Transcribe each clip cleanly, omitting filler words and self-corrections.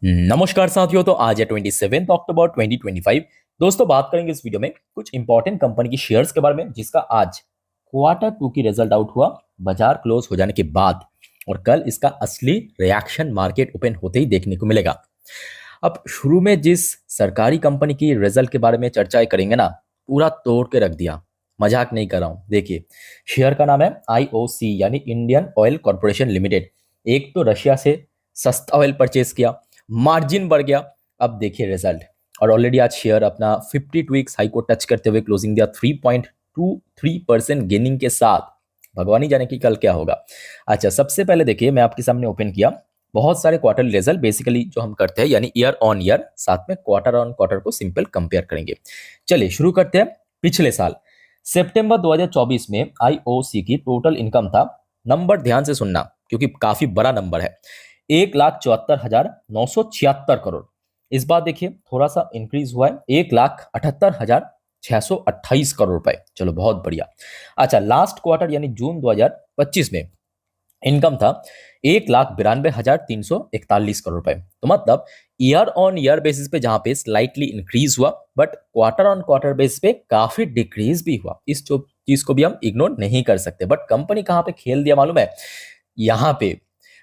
नमस्कार साथियों। तो आज है 27 अक्टूबर 2025। दोस्तों, बात करेंगे इस वीडियो में कुछ इंपॉर्टेंट कंपनी की शेयर्स के बारे में जिसका आज क्वार्टर 2 की रिजल्ट आउट हुआ बाजार क्लोज हो जाने के बाद, और कल इसका असली रिएक्शन मार्केट ओपन होते ही देखने को मिलेगा। अब शुरू में जिस सरकारी कंपनी की रिजल्ट के बारे में चर्चा करेंगे ना, पूरा तोड़ के रख दिया। मजाक नहीं कर रहा हूं। देखिए, शेयर का नाम है आईओसी यानी इंडियन ऑयल कॉर्पोरेशन लिमिटेड। एक तो रशिया से सस्ता ऑयल परचेज किया, मार्जिन बढ़ गया। अब देखिए रिजल्ट, और ऑलरेडी आज शेयर अपना 52 वीक्स हाई को टच करते हुए क्लोजिंग दिया 3.23% गेनिंग के साथ। भगवान ही जाने की कल क्या होगा। अच्छा, सबसे पहले देखिए, मैं आपके सामने ओपन किया बहुत सारे क्वार्टरली रिजल्ट बेसिकली जो हम करते हैं, यानी ईयर ऑन ईयर, साथ में क्वार्टर ऑन क्वार्टर को सिंपल कंपेयर करेंगे। चलिए शुरू करते हैं। पिछले साल सितंबर 2024 में आईओसी की टोटल इनकम था, नंबर ध्यान से सुनना क्योंकि काफी बड़ा नंबर है, 1,74,976 करोड़। इस बार देखिए थोड़ा सा इंक्रीज हुआ है, 1,78,628 करोड़ रुपए। चलो बहुत बढ़िया। अच्छा, लास्ट क्वार्टर यानी जून 2025 में इनकम था 1,92,341 करोड़ रुपए। तो मतलब ईयर ऑन ईयर बेसिस पे जहां पे स्लाइटली इंक्रीज हुआ, but quarter on quarter basis पे काफी डिक्रीज भी हुआ। इस जो चीज को भी हम इग्नोर नहीं कर सकते। बट कंपनी कहां पे खेल दिया मालूम है? यहाँ पे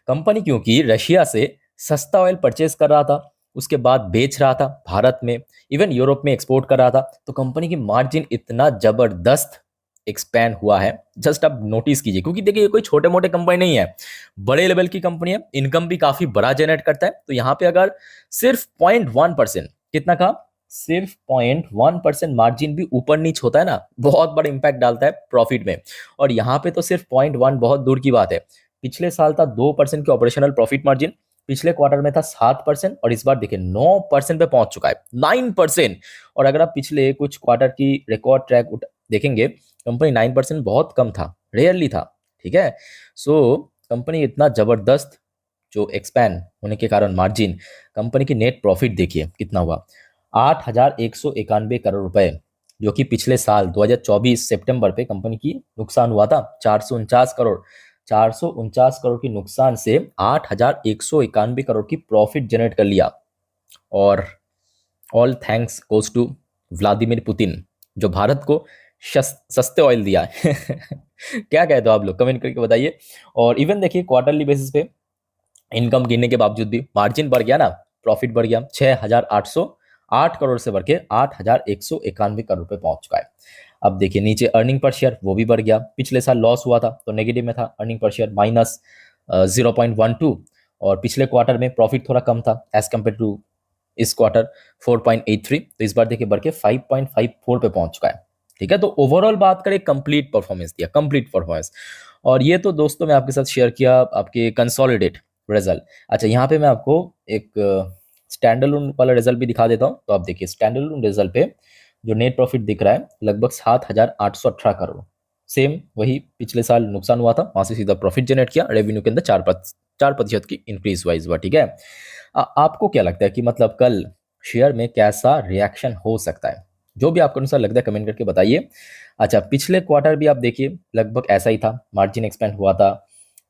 कंपनी क्योंकि रशिया से सस्ता ऑयल परचेज कर रहा था, उसके बाद बेच रहा था भारत में, इवन यूरोप में एक्सपोर्ट कर रहा था, तो कंपनी की मार्जिन इतना जबरदस्त एक्सपैंड हुआ है। जस्ट अब नोटिस कीजिए, क्योंकि देखिए ये कोई छोटे मोटे कंपनी नहीं है, बड़े लेवल की कंपनी है, इनकम भी काफी बड़ा जनरेट करता है। तो यहाँ पे अगर सिर्फ 0.1%, कितना कहा, सिर्फ 0.1% मार्जिन भी ऊपर नीच होता है ना, बहुत बड़ा इंपैक्ट डालता है प्रॉफिट में। और यहाँ पे तो सिर्फ 0.1 बहुत दूर की बात है। पिछले साल था 2% की ऑपरेशनल प्रॉफिट मार्जिन, पिछले क्वार्टर में था 7%, और इस बार देखिए 9% पे पहुंच चुका है, 9%। और अगर आप पिछले कुछ क्वार्टर की रिकॉर्ड ट्रैक देखेंगे, कंपनी 9% बहुत कम था, रेयरली था। ठीक है, सो कंपनी इतना जबरदस्त जो एक्सपैंड होने के कारण मार्जिन, कंपनी की नेट प्रॉफिट देखिए कितना हुआ, 8,191 करोड़ रुपए, जो कि पिछले साल 2024 सितंबर पे कंपनी की नुकसान हुआ था 449 करोड़। 449 करोड़ की नुकसान से 8,191 करोड़ की प्रॉफिट जनरेट कर लिया। और all thanks goes to Vladimir Putin, जो भारत को सस्ते ऑयल दिया है। क्या कहते हो आप लोग, कमेंट करके बताइए। और इवन देखिए क्वार्टरली बेसिस पे इनकम गिनने के बावजूद भी मार्जिन बढ़ गया ना, प्रॉफिट बढ़ गया, 6,808 करोड़ से बढ़ के 8,191 करोड़ रुपए पहुंच चुका है। अब देखिए नीचे अर्निंग पर शेयर वो भी बढ़ गया। पिछले साल लॉस हुआ था तो नेगेटिव में था, अर्निंग पर शेयर -0.12, और पिछले क्वार्टर में प्रॉफिट थोड़ा कम था एज कम्पेयर टू इस क्वार्टर 4.83। तो इस बार देखिए बढ़ के 5.54 पे पहुंच चुका है। ठीक है, तो ओवरऑल बात करें, कंप्लीट परफॉर्मेंस दिया, कंप्लीट परफॉर्मेंस। और ये तो दोस्तों मैं आपके साथ शेयर किया आपके कंसोलिडेट रिजल्ट। अच्छा, यहाँ पे मैं आपको एक स्टैंडअलोन वाला रिजल्ट भी दिखा देता हूँ। तो आप देखिए स्टैंडअलोन रिजल्ट पे जो नेट प्रॉफिट दिख रहा है लगभग 7,818 करोड़। सेम वही पिछले साल नुकसान हुआ था, वहां से सीधा प्रॉफिट जनरेट किया, रेवेन्यू के अंदर 4% की इंक्रीज हुआ इस बार। ठीक है, आपको क्या लगता है कि मतलब कल शेयर में कैसा रिएक्शन हो सकता है? जो भी आपको अनुसार लगता है कमेंट करके बताइए। अच्छा, पिछले क्वार्टर भी आप देखिए लगभग ऐसा ही था, मार्जिन एक्सपेंड हुआ था,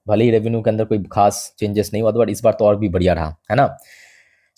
भले ही रेवेन्यू के अंदर कोई खास चेंजेस नहीं हुआ था, बट इस बार तो और भी बढ़िया रहा है ना।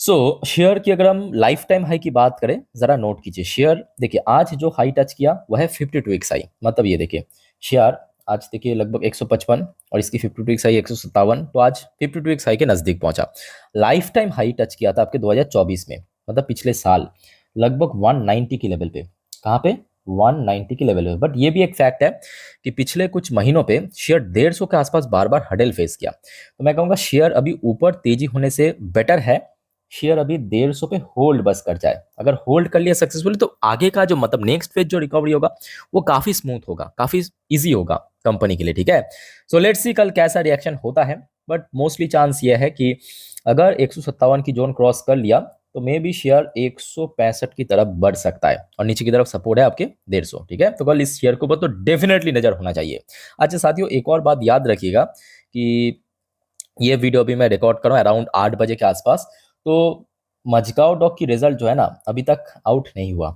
सो शेयर की अगर हम लाइफ टाइम हाई की बात करें, जरा नोट कीजिए। शेयर देखिए आज जो हाई टच किया वह है 52 वीक्स हाई, मतलब ये देखिए शेयर आज देखिए लगभग 155, और इसकी 52 वीक्स हाई 157, तो आज 52 वीक्स हाई के नजदीक पहुंचा। लाइफ टाइम हाई टच किया था आपके 2024 में, मतलब पिछले साल लगभग 190 की लेवल पे। कहाँ पे? 190 की लेवल पे। बट ये भी एक फैक्ट है कि पिछले कुछ महीनों पे शेयर 150 के आसपास बार बार हडल फेस किया। तो मैं कहूँगा शेयर अभी ऊपर तेजी होने से बेटर है शेयर अभी 150 पे होल्ड बस कर जाए। अगर होल्ड कर लिया सक्सेसफुली तो आगे का जो मतलब नेक्स्ट फेज जो रिकवरी होगा वो काफी स्मूथ होगा, काफी इजी होगा कंपनी के लिए। ठीक है, सो लेट्स सी कल कैसा रिएक्शन होता है। बट मोस्टली चांस ये है कि अगर 157 की जोन क्रॉस कर लिया तो मे बी शेयर 165 की तरफ बढ़ सकता है, और नीचे की तरफ सपोर्ट है आपके 150। ठीक है, तो कल इस शेयर के ऊपर तो डेफिनेटली नजर होना चाहिए। अच्छा साथियों, एक और बात याद रखिएगा कि ये वीडियो अभी मैं रिकॉर्ड कर रहा हूँ अराउंड 8 बजे के आसपास। तो मजगांव डॉक की रिजल्ट जो है ना अभी तक आउट नहीं हुआ,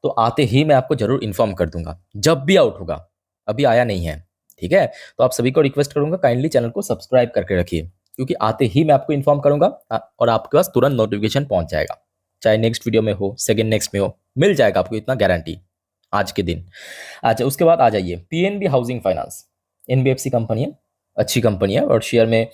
तो आते ही मैं आपको जरूर इन्फॉर्म कर दूंगा जब भी आउट होगा। अभी आया नहीं है। ठीक है, तो आप सभी को रिक्वेस्ट करूंगा काइंडली चैनल को सब्सक्राइब करके रखिए। क्योंकि आते ही मैं आपको इन्फॉर्म करूंगा और आपके पास तुरंत नोटिफिकेशन पहुंच जाएगा, चाहे नेक्स्ट वीडियो में हो, सेकंड नेक्स्ट में हो, मिल जाएगा आपको, इतना गारंटी आज के दिन। अच्छा, उसके बाद आ जाइए PNB housing finance. NBFC company है, अच्छी कंपनी है और शेयर में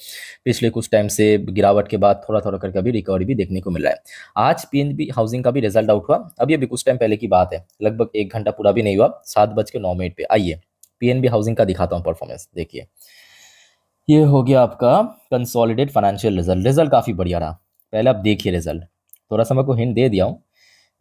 पिछले कुछ टाइम से गिरावट के बाद थोड़ा थोड़ा करके अभी रिकवरी भी देखने को मिल रहा है। आज पीएनबी हाउसिंग का भी रिजल्ट आउट हुआ, अभी अभी कुछ टाइम पहले की बात है, लगभग 1 घंटा पूरा भी नहीं हुआ, 7:09 पे। आइए पीएनबी हाउसिंग का दिखाता हूँ परफॉर्मेंस। देखिए ये हो गया आपका कंसोलिडेट फाइनेंशियल रिजल्ट, रिजल्ट काफ़ी बढ़िया रहा। पहले आप देखिए रिजल्ट, थोड़ा सा मैं को हिंट दे दिया हूँ।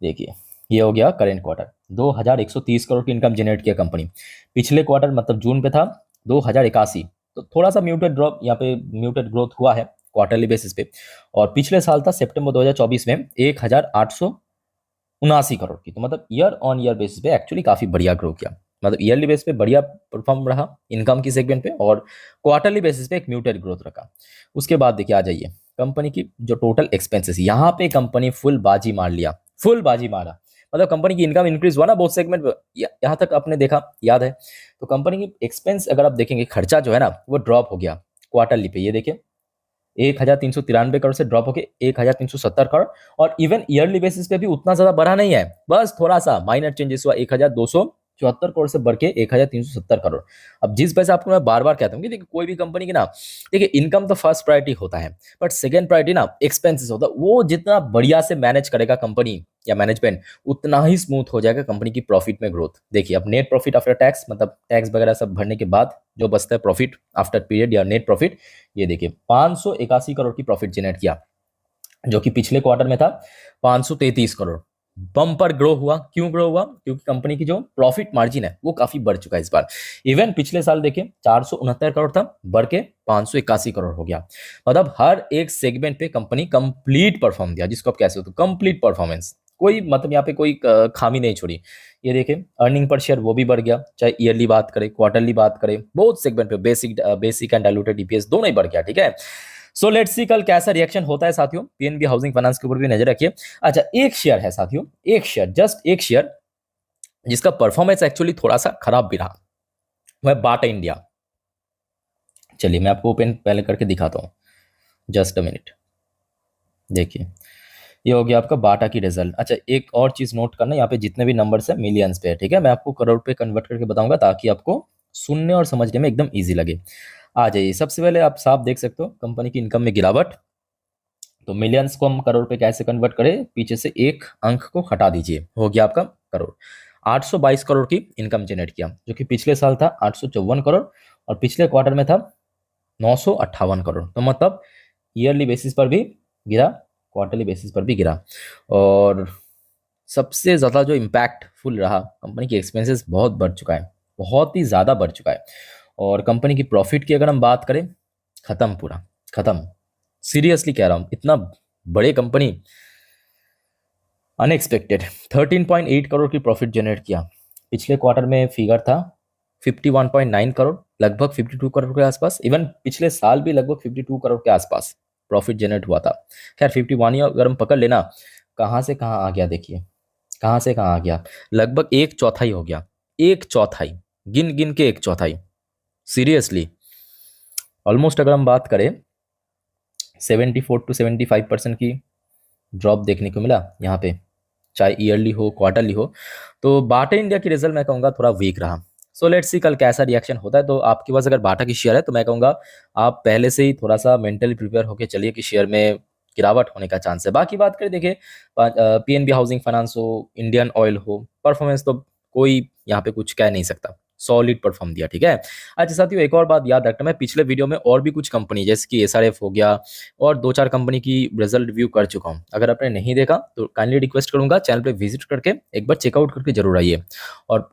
देखिए ये हो गया करेंट क्वार्टर, 2130 करोड़ की इनकम जनरेट किया कंपनी। पिछले क्वार्टर मतलब जून पे था 2081, तो थोड़ा सा म्यूटेड ड्रॉप यहाँ पे, म्यूटेड ग्रोथ हुआ है क्वार्टरली बेसिस पे। और पिछले साल था सितंबर 2024 में 1879 करोड़ की, तो मतलब ईयर ऑन ईयर बेसिस पे एक्चुअली काफ़ी बढ़िया ग्रो किया, मतलब ईयरली बेसिस पे बढ़िया परफॉर्म रहा इनकम की सेगमेंट पे, और क्वार्टरली बेसिस पे एक म्यूटेड ग्रोथ रखा। उसके बाद देखिए आ जाइए कंपनी की जो टोटल एक्सपेंसेस, यहाँ पे कंपनी फुल बाजी मार लिया, फुल बाजी मारा, मतलब कंपनी की इनकम इंक्रीज हुआ ना बहुत सेगमेंट पे, यहाँ तक आपने देखा याद है। तो कंपनी की एक्सपेंस अगर आप देखेंगे, खर्चा जो है ना वो ड्रॉप हो गया क्वार्टरली पे, ये देखिए 1393 करोड़ से ड्रॉप होकर 1370 करोड़, और इवन ईयरली बेसिस पे भी उतना ज्यादा बढ़ा नहीं है, बस थोड़ा सा माइनर चेंजेस हुआ, 1274 करोड़ से बढ़ के 1370 करोड़। अब जिस वजह से आपको मैं बार बार कहता हूँ कि देखिए कोई भी कंपनी की ना, देखिए इनकम तो फर्स्ट प्रायोरिटी होता है, बट सेकेंड प्रायोरिटी ना एक्सपेंसेस होता है, वो जितना बढ़िया से मैनेज करेगा कंपनी या मैनेजमेंट, उतना ही स्मूथ हो जाएगा कंपनी की प्रॉफिट में ग्रोथ। देखिए अब नेट प्रॉफिट आफ्टर टैक्स, मतलब टैक्स वगैरह सब भरने के बाद जो बचता है प्रॉफिट आफ्टर पीरियड या नेट प्रॉफिट, ये देखिए 581 करोड़ की प्रॉफिट जनरेट किया, जो कि पिछले क्वार्टर में था 533 करोड़। बम्पर ग्रो हुआ, क्यों ग्रो हुआ? क्योंकि कंपनी की जो प्रॉफिट मार्जिन है वो काफी बढ़ चुका है इस बार। इवन पिछले साल देखिए 469 करोड़ था, बढ़ के 581 करोड़ हो गया। मतलब हर एक सेगमेंट पे कंपनी कंप्लीट परफॉर्म दिया, जिसको आप कह सकते हो कंप्लीट परफॉर्मेंस, कोई मतलब यहाँ पे कोई खामी नहीं छोड़ी। ये देखिए अर्निंग पर शेयर वो भी बढ़ गया, चाहे ईयरली बात करें क्वार्टरली बात करें, बहुत सेगमेंट पे बेसिक एंड डाइल्यूटेड ईपीएस दोनों ही बढ़ गया, ठीक है। सो लेट्स सी कल कैसा रिएक्शन होता है साथियों, पीएनबी हाउसिंग फाइनेंस के ऊपर भी नजर रखिए। अच्छा एक शेयर है साथियों, एक शेयर, जस्ट एक शेयर, जिसका परफॉर्मेंस एक्चुअली थोड़ा सा खराब भी रहा, वह बाटा इंडिया। चलिए मैं आपको ओपन पहले करके दिखाता हूँ, जस्ट अ मिनट। देखिए ये हो गया आपका बाटा की रिजल्ट। अच्छा एक और चीज नोट करना, यहाँ पे जितने भी नंबर्स है मिलियंस पे है, ठीक है, मैं आपको करोड़ पे कन्वर्ट करके बताऊंगा ताकि आपको सुनने और समझने में एकदम ईजी लगे। आ जाइए, सबसे पहले आप साफ देख सकते हो कंपनी की इनकम में गिरावट, तो मिलियंस को हम करोड़ पे कैसे कन्वर्ट करें, पीछे से एक अंक को हटा दीजिए, हो गया आपका करोड़। 822 करोड़ की इनकम जनरेट किया, जो कि पिछले साल था 854 करोड़, और पिछले क्वार्टर में था 958 करोड़, तो मतलब ईयरली बेसिस पर भी गिरा, क्वार्टरली बेसिस पर भी गिरा। और सबसे ज़्यादा जो इम्पैक्टफुल रहा, कंपनी की एक्सपेंसेस बहुत बढ़ चुका है, बहुत ही ज़्यादा बढ़ चुका है। और कंपनी की प्रॉफिट की अगर हम बात करें, खत्म, पूरा खत्म, सीरियसली कह रहा हूँ, इतना बड़े कंपनी अनएक्सपेक्टेड 13.8 करोड़ की प्रॉफिट जनरेट किया। पिछले क्वार्टर में फिगर था 51.9 करोड़, लगभग 52 करोड़ के आसपास, इवन पिछले साल भी लगभग 52 करोड़ के आसपास प्रॉफिट जनरेट हुआ था। खैर 51 ही अगर हम पकड़ लेना, कहाँ से कहाँ आ गया, देखिए कहाँ से कहाँ आ गया, लगभग एक चौथाई हो गया, एक चौथाई, गिन गिन के एक चौथाई, सीरियसली ऑलमोस्ट अगर हम बात करें 74 to 75% की ड्रॉप देखने को मिला यहाँ पे, चाहे ईयरली हो क्वार्टरली हो। तो बाटा इंडिया की रिजल्ट मैं कहूँगा थोड़ा वीक रहा। सो लेट्स सी कल कैसा रिएक्शन होता है। तो आपके पास अगर बाटा की शेयर है तो मैं कहूँगा आप पहले से ही थोड़ा सा मेंटली प्रिपेयर होकर चलिए कि शेयर में गिरावट होने का चांस है। बाकी बात करें, देखिए पीएनबी हाउसिंग फाइनेंस हो, इंडियन ऑयल हो, परफॉर्मेंस तो कोई यहाँ पे कुछ कह नहीं सकता, सॉलिड परफॉर्म दिया, ठीक है। अच्छा साथियों एक और बात याद रखना, मैं पिछले वीडियो में और भी कुछ कंपनी जैसे कि एसआरएफ हो गया और 2-4 कंपनी की रिजल्ट रिव्यू कर चुका हूँ, अगर आपने नहीं देखा तो काइंडली रिक्वेस्ट करूंगा चैनल पे विजिट करके एक बार चेकआउट करके जरूर आइए, और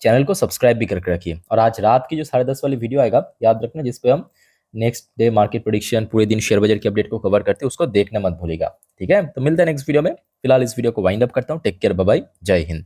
चैनल को सब्सक्राइब भी करके रखिए। और आज रात की जो 10:30 वाली वीडियो आएगा याद रखना, जिसपे हम नेक्स्ट डे मार्केट प्रेडिक्शन, पूरे दिन शेयर बाजार की अपडेट को कवर करते हैं, उसको देखना मत भूलिएगा, ठीक है। तो मिलते हैं नेक्स्ट वीडियो में, फिलहाल इस वीडियो को वाइंड अप करता हूँ। टेक केयर, बाय बाय, जय हिंद।